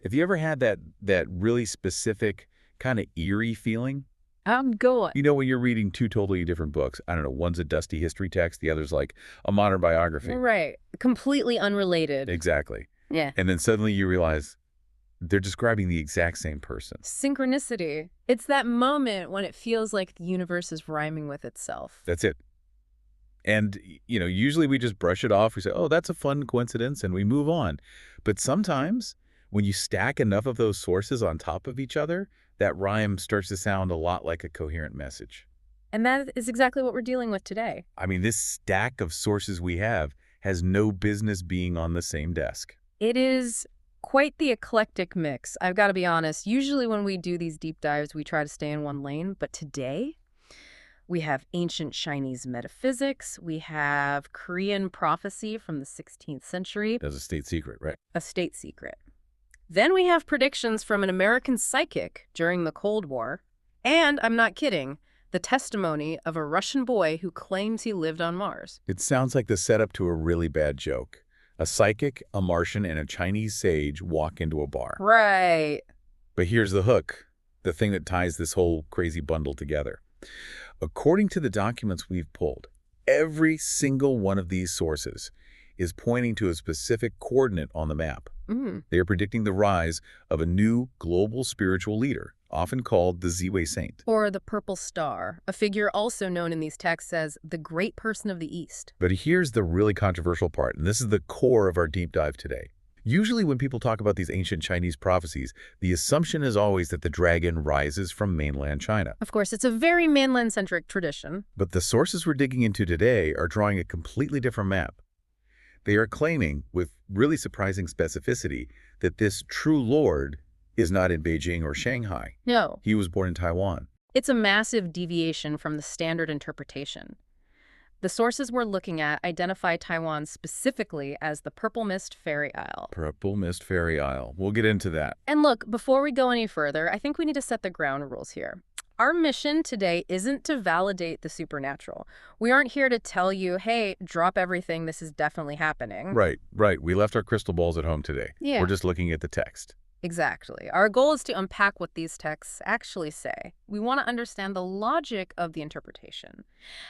Have you ever had that really specific kind of eerie feeling? I'm going. You know, when you're reading two totally different books, I don't know, one's a dusty history text, the other's like a modern biography. Right. Completely unrelated. Exactly. Yeah. And then suddenly you realize they're describing the exact same person. Synchronicity. It's that moment when it feels like the universe is rhyming with itself. That's it. And, you know, usually we just brush it off. We say, oh, that's a fun coincidence, and we move on. But sometimes when you stack enough of those sources on top of each other, that rhyme starts to sound a lot like a coherent message. And that is exactly what we're dealing with today. I mean, this stack of sources we have has no business being on the same desk. It is quite the eclectic mix, I've got to be honest. Usually when we do these deep dives, we try to stay in one lane. But today, we have ancient Chinese metaphysics. We have Korean prophecy from the 16th century. That's a state secret, right? A state secret. Then we have predictions from an American psychic during the Cold War. And, I'm not kidding, the testimony of a Russian boy who claims he lived on Mars. It sounds like the setup to a really bad joke. A psychic, a Martian, and a Chinese sage walk into a bar. Right. But here's the hook, the thing that ties this whole crazy bundle together. According to the documents we've pulled, every single one of these sources is pointing to a specific coordinate on the map. They are predicting the rise of a new global spiritual leader, often called the Ziwei Saint. Or the purple star, a figure also known in these texts as the great person of the East. But here's the really controversial part, and this is the core of our deep dive today. Usually when people talk about these ancient Chinese prophecies, the assumption is always that the dragon rises from mainland China. Of course, it's a very mainland-centric tradition. But the sources we're digging into today are drawing a completely different map. They are claiming, with really surprising specificity, that this true lord is not in Beijing or Shanghai. No. He was born in Taiwan. It's a massive deviation from the standard interpretation. The sources we're looking at identify Taiwan specifically as the Purple Mist Fairy Isle. Purple Mist Fairy Isle. We'll get into that. And look, before we go any further, I think we need to set the ground rules here. Our mission today isn't to validate the supernatural. We aren't here to tell you, hey, drop everything, this is definitely happening. Right. We left our crystal balls at home today. Yeah. We're just looking at the text. Exactly. Our goal is to unpack what these texts actually say. We want to understand the logic of the interpretation.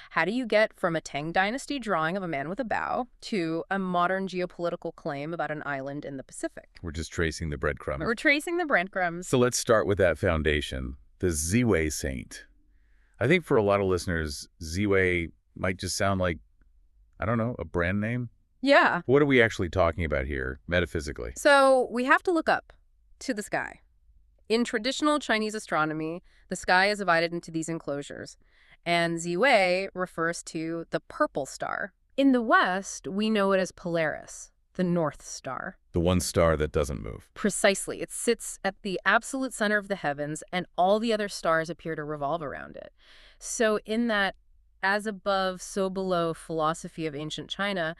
How do you get from a Tang Dynasty drawing of a man with a bow to a modern geopolitical claim about an island in the Pacific? We're just tracing the breadcrumbs. We're tracing the breadcrumbs. So let's start with that foundation, the Ziwei Saint. I think for a lot of listeners, Ziwei might just sound like, I don't know, a brand name? Yeah. What are we actually talking about here, metaphysically? So we have to look up to the sky. In traditional Chinese astronomy, the sky is divided into these enclosures, and Ziwei refers to the purple star. In the West, we know it as Polaris, the North Star. The one star that doesn't move. Precisely. It sits at the absolute center of the heavens, and all the other stars appear to revolve around it. So in that as above, so below philosophy of ancient China,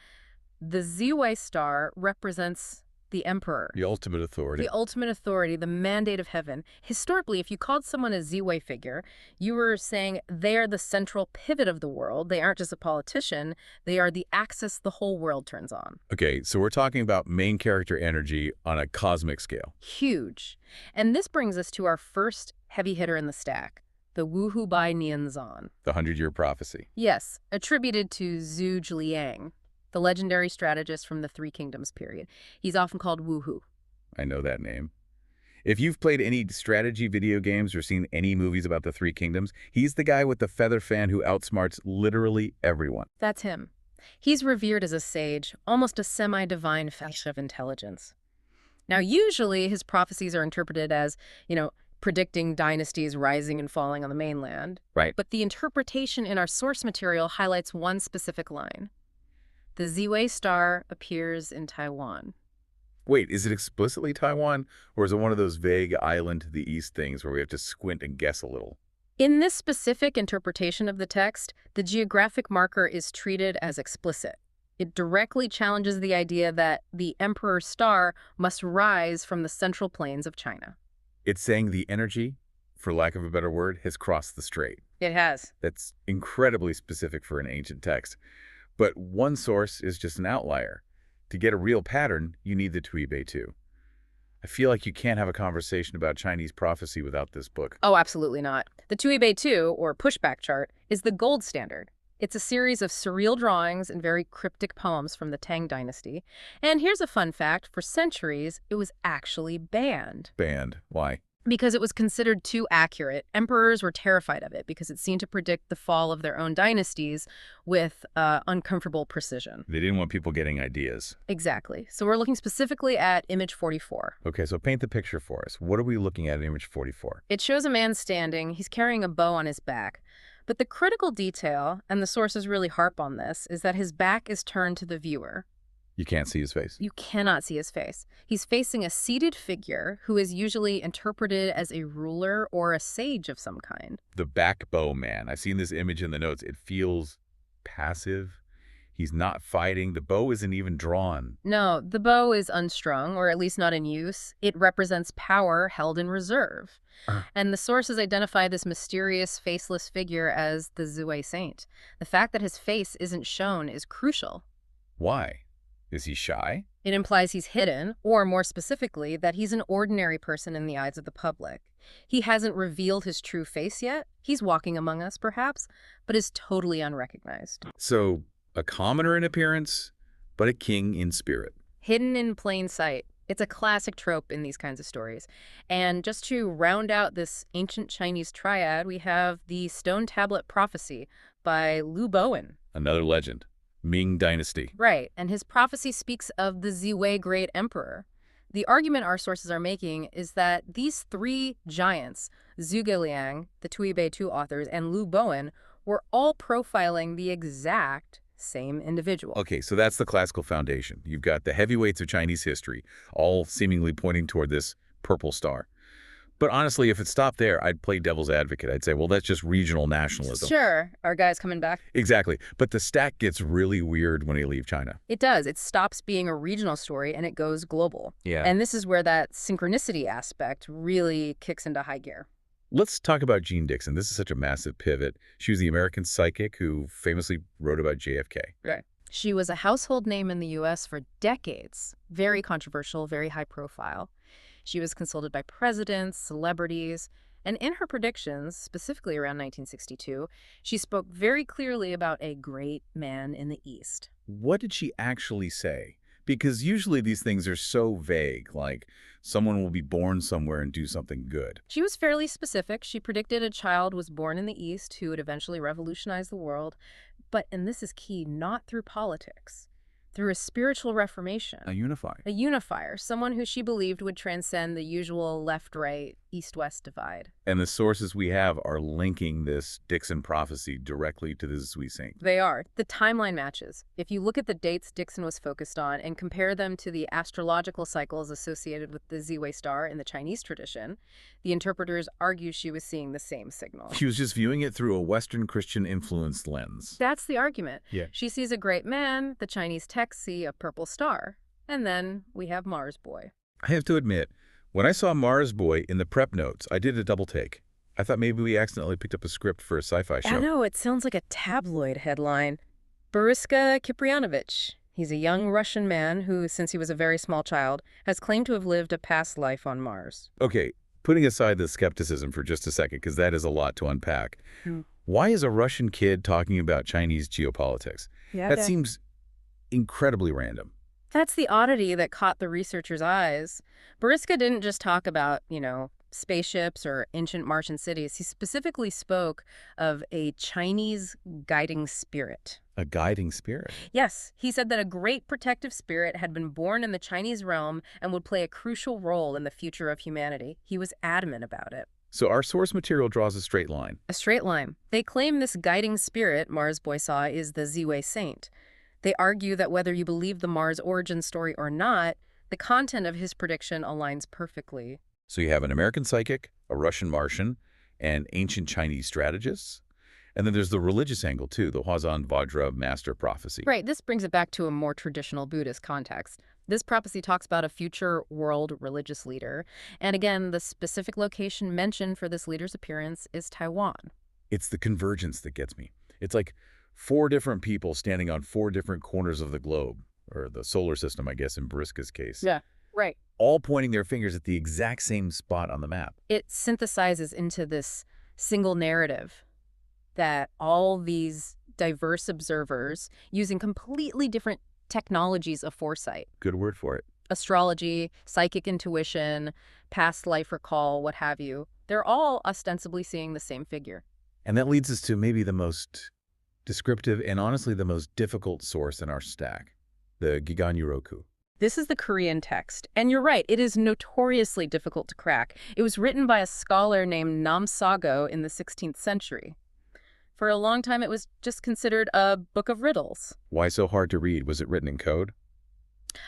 the Ziwei star represents the emperor. The ultimate authority. The ultimate authority, the mandate of heaven. Historically, if you called someone a Ziwei figure, you were saying they are the central pivot of the world. They aren't just a politician. They are the axis the whole world turns on. Okay, so we're talking about main character energy on a cosmic scale. Huge. And this brings us to our first heavy hitter in the stack, the Wuhu Bai Nianzan. The 100-year prophecy. Yes, attributed to Zhu Zhiliang, the legendary strategist from the Three Kingdoms period. He's often called Wuhu. I know that name. If you've played any strategy video games or seen any movies about the Three Kingdoms, he's the guy with the feather fan who outsmarts literally everyone. That's him. He's revered as a sage, almost a semi-divine flash of intelligence. Now, usually his prophecies are interpreted as, predicting dynasties rising and falling on the mainland. Right. But the interpretation in our source material highlights one specific line. The Ziwei star appears in Taiwan. Wait, is it explicitly Taiwan, or is it one of those vague island to the east things where we have to squint and guess a little? In this specific interpretation of the text, the geographic marker is treated as explicit. It directly challenges the idea that the emperor's star must rise from the central plains of China. It's saying the energy, for lack of a better word, has crossed the strait. It has. That's incredibly specific for an ancient text. But one source is just an outlier. To get a real pattern, you need the Tuibei too. I feel like you can't have a conversation about Chinese prophecy without this book. Oh, absolutely not. The Tuibei 2, or pushback chart, is the gold standard. It's a series of surreal drawings and very cryptic poems from the Tang dynasty. And here's a fun fact. For centuries, it was actually banned. Banned. Why? Because it was considered too accurate. Emperors were terrified of it because it seemed to predict the fall of their own dynasties with uncomfortable precision. They didn't want people getting ideas. Exactly. So we're looking specifically at image 44. Okay, so paint the picture for us. What are we looking at in image 44? It shows a man standing. He's carrying a bow on his back. But the critical detail, and the sources really harp on this, is that his back is turned to the viewer. You can't see his face. You cannot see his face. He's facing a seated figure who is usually interpreted as a ruler or a sage of some kind. The back bow man. I've seen this image in the notes. It feels passive. He's not fighting. The bow isn't even drawn. No, the bow is unstrung, or at least not in use. It represents power held in reserve. And the sources identify this mysterious, faceless figure as the Ziwei Saint. The fact that his face isn't shown is crucial. Why? Is he shy? It implies he's hidden, or more specifically, that he's an ordinary person in the eyes of the public. He hasn't revealed his true face yet. He's walking among us, perhaps, but is totally unrecognized. So, a commoner in appearance, but a king in spirit. Hidden in plain sight. It's a classic trope in these kinds of stories. And just to round out this ancient Chinese triad, we have the Stone Tablet Prophecy by Lu Bowen. Another legend. Ming Dynasty. Right, and his prophecy speaks of the Ziwei Great Emperor. The argument our sources are making is that these three giants, Zhuge Liang, the Tuibei 2 authors, and Lu Bowen, were all profiling the exact same individual. Okay, so that's the classical foundation. You've got the heavyweights of Chinese history, all seemingly pointing toward this purple star. But honestly, if it stopped there, I'd play devil's advocate. I'd say, well, that's just regional nationalism. Sure, our guy's coming back. Exactly. But the stack gets really weird when you leave China. It does. It stops being a regional story and it goes global. Yeah. And this is where that synchronicity aspect really kicks into high gear. Let's talk about Jean Dixon. This is such a massive pivot. She was the American psychic who famously wrote about JFK. Right. She was a household name in the U.S. for decades. Very controversial, very high profile. She was consulted by presidents, celebrities, and in her predictions, specifically around 1962, she spoke very clearly about a great man in the East. What did she actually say? Because usually these things are so vague, like someone will be born somewhere and do something good. She was fairly specific. She predicted a child was born in the East who would eventually revolutionize the world, but, and this is key, not through politics. Through a spiritual reformation. A unifier. A unifier, someone who she believed would transcend the usual left-right, east-west divide. And the sources we have are linking this Dixon prophecy directly to the Ziwei Saint. They are. The timeline matches. If you look at the dates Dixon was focused on and compare them to the astrological cycles associated with the Ziwei star in the Chinese tradition, the interpreters argue she was seeing the same signal. She was just viewing it through a Western Christian influenced lens. That's the argument. Yeah. She sees a great man, the Chinese texts see a purple star, and then we have Mars Boy. I have to admit, when I saw Mars Boy in the prep notes, I did a double take. I thought maybe we accidentally picked up a script for a sci-fi show. I know, it sounds like a tabloid headline. Boriska Kiprianovich. He's a young Russian man who, since he was a very small child, has claimed to have lived a past life on Mars. Okay, putting aside the skepticism for just a second, because that is a lot to unpack. Why is a Russian kid talking about Chinese geopolitics? That seems incredibly random. That's the oddity that caught the researchers' eyes. Boriska didn't just talk about, spaceships or ancient Martian cities. He specifically spoke of a Chinese guiding spirit. A guiding spirit? Yes. He said that a great protective spirit had been born in the Chinese realm and would play a crucial role in the future of humanity. He was adamant about it. So our source material draws a straight line. A straight line. They claim this guiding spirit Mars Boy saw is the Ziwei Saint. They argue that whether you believe the Mars origin story or not, the content of his prediction aligns perfectly. So you have an American psychic, a Russian Martian, and ancient Chinese strategists. And then there's the religious angle, too, the Huazan Vajra master prophecy. Right. This brings it back to a more traditional Buddhist context. This prophecy talks about a future world religious leader. And again, the specific location mentioned for this leader's appearance is Taiwan. It's the convergence that gets me. It's like 4 different people standing on 4 different corners of the globe, or the solar system, I guess, in Boriska's case. Yeah, right. all pointing their fingers at the exact same spot on the map. It synthesizes into this single narrative that all these diverse observers using completely different technologies of foresight. Good word for it. Astrology, psychic intuition, past life recall, what have you. They're all ostensibly seeing the same figure. And that leads us to maybe the most descriptive and honestly the most difficult source in our stack, the Gigan-Yuroku. This is the Korean text. And you're right, it is notoriously difficult to crack. It was written by a scholar named Nam Sago in the 16th century. For a long time, it was just considered a book of riddles. Why so hard to read? Was it written in code?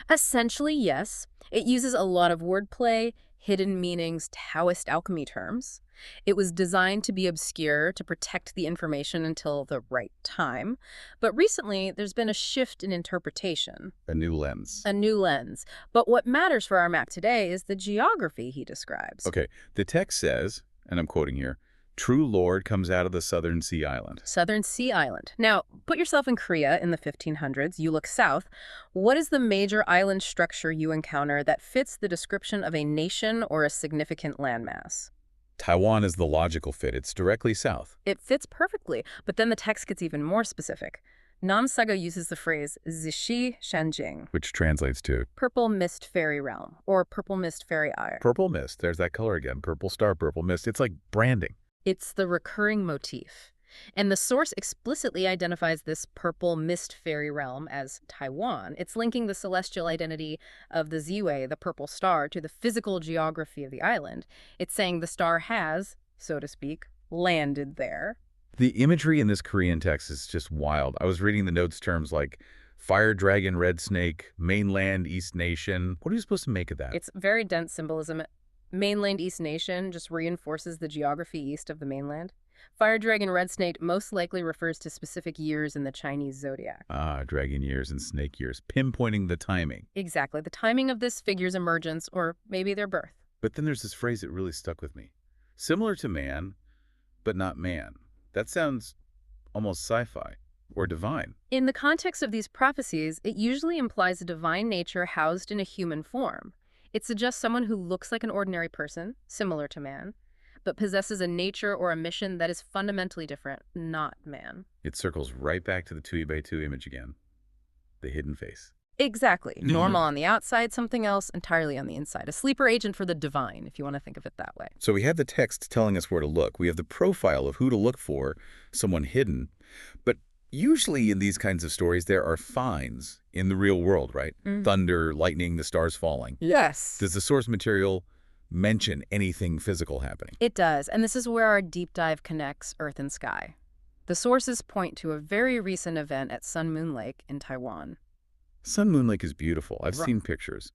Essentially, yes. It uses a lot of wordplay, hidden meanings, Taoist alchemy terms. It was designed to be obscure, to protect the information until the right time. But recently, there's been a shift in interpretation. A new lens. A new lens. But what matters for our map today is the geography he describes. Okay, the text says, and I'm quoting here, "True Lord comes out of the southern sea island." Southern Sea Island. Now, put yourself in Korea in the 1500s. You look south. What is the major island structure you encounter that fits the description of a nation or a significant landmass? Taiwan is the logical fit. It's directly south. It fits perfectly, but then the text gets even more specific. Nam Sago uses the phrase Zishi Shanjing, Which translates to purple mist fairy realm, or purple mist fairy isle. purple mist. There's that color again. Purple star, purple mist. It's like branding. It's the recurring motif. And the source explicitly identifies this purple mist fairy realm as Taiwan. It's linking the celestial identity of the Ziwei, the purple star, to the physical geography of the island. It's saying the star has, so to speak, landed there. The imagery in this Korean text is just wild. I was reading the notes terms like fire dragon, red snake, mainland, east nation. What are you supposed to make of that? It's very dense symbolism. Mainland East Nation just reinforces the geography east of the mainland. Fire dragon red snake most likely refers to specific years in the Chinese zodiac. Ah, dragon years and snake years, pinpointing the timing. Exactly, the timing of this figure's emergence, or maybe their birth. But then there's this phrase that really stuck with me. Similar to man, but not man. That sounds almost sci-fi or divine. In the context of these prophecies, it usually implies a divine nature housed in a human form. It suggests someone who looks like an ordinary person, similar to man, but possesses a nature or a mission that is fundamentally different, not man. It circles right back to the Tuyi-by-Tu image again. The hidden face. Exactly. Normal on the outside, something else entirely on the inside. A sleeper agent for the divine, if you want to think of it that way. So we have the text telling us where to look. We have the profile of who to look for, someone hidden. But usually in these kinds of stories, there are finds in the real world, right? Thunder, lightning, the stars falling. Yes. Does the source material mention anything physical happening? It does, and this is where our deep dive connects Earth and sky. The sources point to a very recent event at Sun Moon Lake in Taiwan. Sun Moon Lake is beautiful. I've seen pictures.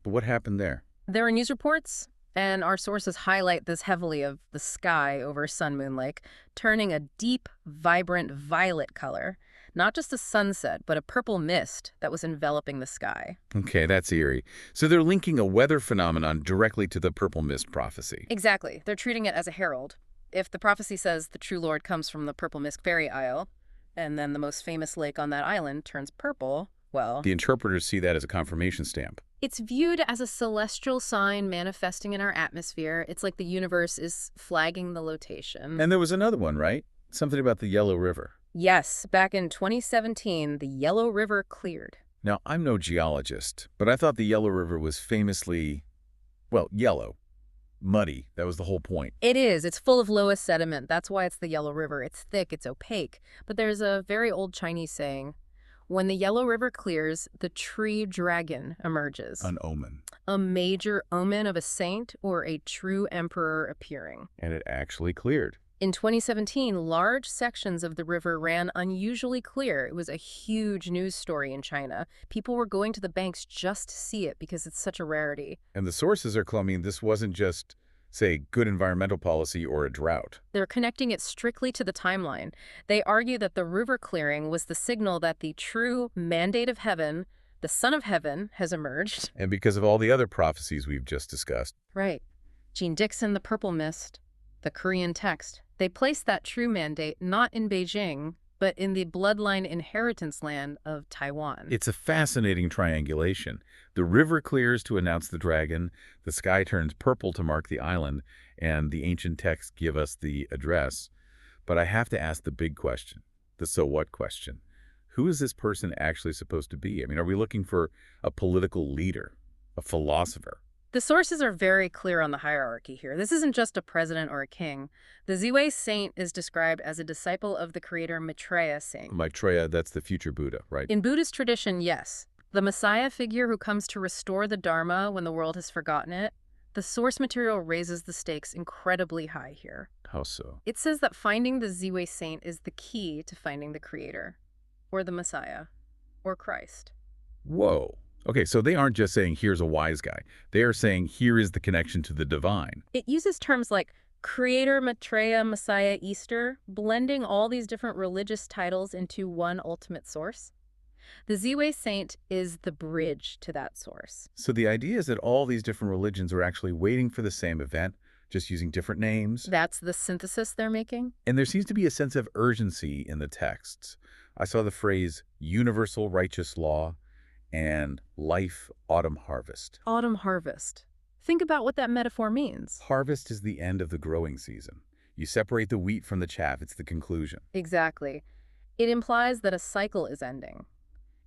But what happened there? There are news reports, and our sources highlight this heavily of the sky over Sun Moon Lake, turning a deep, vibrant violet color. Not just a sunset, but a purple mist that was enveloping the sky. Okay, that's eerie. So they're linking a weather phenomenon directly to the purple mist prophecy. Exactly. They're treating it as a herald. If the prophecy says the true Lord comes from the purple mist fairy isle, and then the most famous lake on that island turns purple, well, The interpreters see that as a confirmation stamp. it's viewed as a celestial sign manifesting in our atmosphere. It's like the universe is flagging the location. And there was another one, right? Something about the Yellow River. Yes, back in 2017, the Yellow River cleared. Now, I'm no geologist, but I thought the Yellow River was famously, well, yellow. Muddy. That was the whole point. It is. It's full of lowest sediment. That's why it's the Yellow River. It's thick. It's opaque. But there's a very old Chinese saying, when the Yellow River clears, the tree dragon emerges. An omen. A major omen of a saint or a true emperor appearing. And it actually cleared. In 2017, large sections of the river ran unusually clear. It was a huge news story in China. People were going to the banks just to see it because it's such a rarity. And the sources are claiming this wasn't just, say, good environmental policy or a drought. They're connecting it strictly to the timeline. They argue that the river clearing was the signal that the true mandate of heaven, the Son of Heaven, has emerged. And because of all the other prophecies we've just discussed. Right. Jean Dixon, The Purple Mist, the Korean text. They placed that true mandate not in Beijing, but in the bloodline inheritance land of Taiwan. It's a fascinating triangulation. The river clears to announce the dragon, the sky turns purple to mark the island, and the ancient texts give us the address. But I have to ask the big question, the so what question. Who is this person actually supposed to be? I mean, are we looking for a political leader, a philosopher? The sources are very clear on the hierarchy here. This isn't just a president or a king. The Ziwei Saint is described as a disciple of the creator Maitreya Saint. Maitreya, that's the future Buddha, right? In Buddhist tradition, yes. The Messiah figure who comes to restore the Dharma when the world has forgotten it. The source material raises the stakes incredibly high here. How so? It says that finding the Ziwei Saint is the key to finding the creator, or the Messiah, or Christ. Whoa. Okay, so they aren't just saying, here's a wise guy. They are saying, here is the connection to the divine. It uses terms like creator, Maitreya, Messiah, Easter, blending all these different religious titles into one ultimate source. The Ziwei Saint is the bridge to that source. So the idea is that all these different religions are actually waiting for the same event, just using different names. That's the synthesis they're making? And there seems to be a sense of urgency in the texts. I saw the phrase universal righteous law and life autumn harvest. Autumn harvest. Think about what that metaphor means. Harvest is the end of the growing season. You separate the wheat from the chaff. It's the conclusion. Exactly. It implies that a cycle is ending.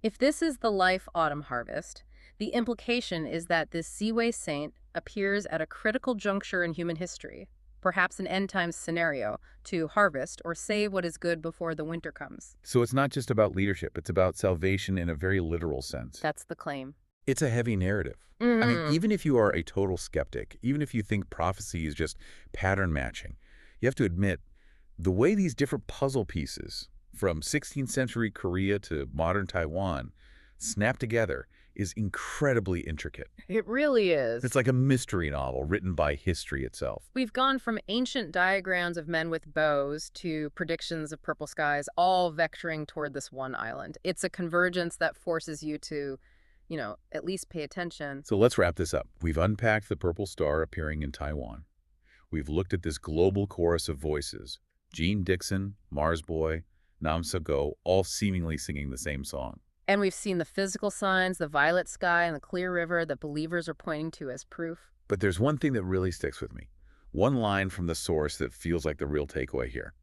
If this is the life autumn harvest, the implication is that this Ziwei Saint appears at a critical juncture in human history, perhaps an end times scenario, to harvest or save what is good before the winter comes. So it's not just about leadership. It's about salvation in a very literal sense. That's the claim. It's a heavy narrative. I mean, even if you are a total skeptic, even if you think prophecy is just pattern matching, you have to admit the way these different puzzle pieces from 16th century Korea to modern Taiwan snap together is incredibly intricate. It really is. It's like a mystery novel written by history itself. We've gone from ancient diagrams of men with bows to predictions of purple skies, all vectoring toward this one island. It's a convergence that forces you to, at least pay attention. So let's wrap this up. We've unpacked the purple star appearing in Taiwan. We've looked at this global chorus of voices, Gene Dixon, Mars Boy, Nam So-go, all seemingly singing the same song. And we've seen the physical signs, the violet sky and the clear river that believers are pointing to as proof. But there's one thing that really sticks with me. One line from the source that feels like the real takeaway here.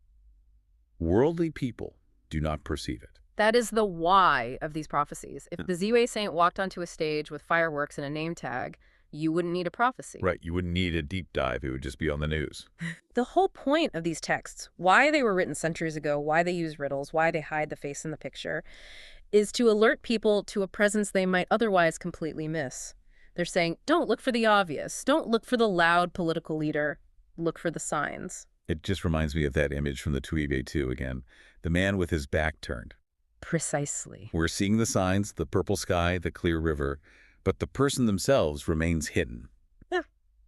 Worldly people do not perceive it. That is the why of these prophecies. If the Ziwei Saint walked onto a stage with fireworks and a name tag, you wouldn't need a prophecy. Right, you wouldn't need a deep dive. It would just be on the news. The whole point of these texts, why they were written centuries ago, why they use riddles, why they hide the face in the picture, is to alert people to a presence they might otherwise completely miss. They're saying, don't look for the obvious. Don't look for the loud political leader. Look for the signs. It just reminds me of that image from the Tuibe 2 again. The man with his back turned. Precisely. We're seeing the signs, the purple sky, the clear river, but the person themselves remains hidden. Yeah.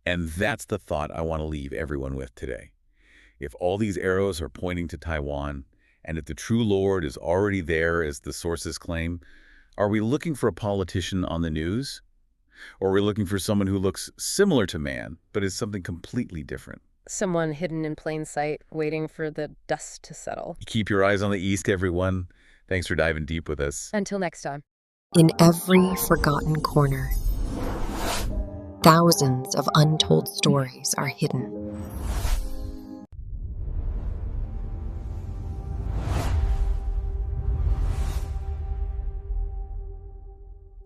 And that's the thought I want to leave everyone with today. If all these arrows are pointing to Taiwan, and if the true Lord is already there, as the sources claim, are we looking for a politician on the news? Or are we looking for someone who looks similar to man, but is something completely different? Someone hidden in plain sight, waiting for the dust to settle. Keep your eyes on the east, everyone. Thanks for diving deep with us. Until next time. In every forgotten corner, thousands of untold stories are hidden.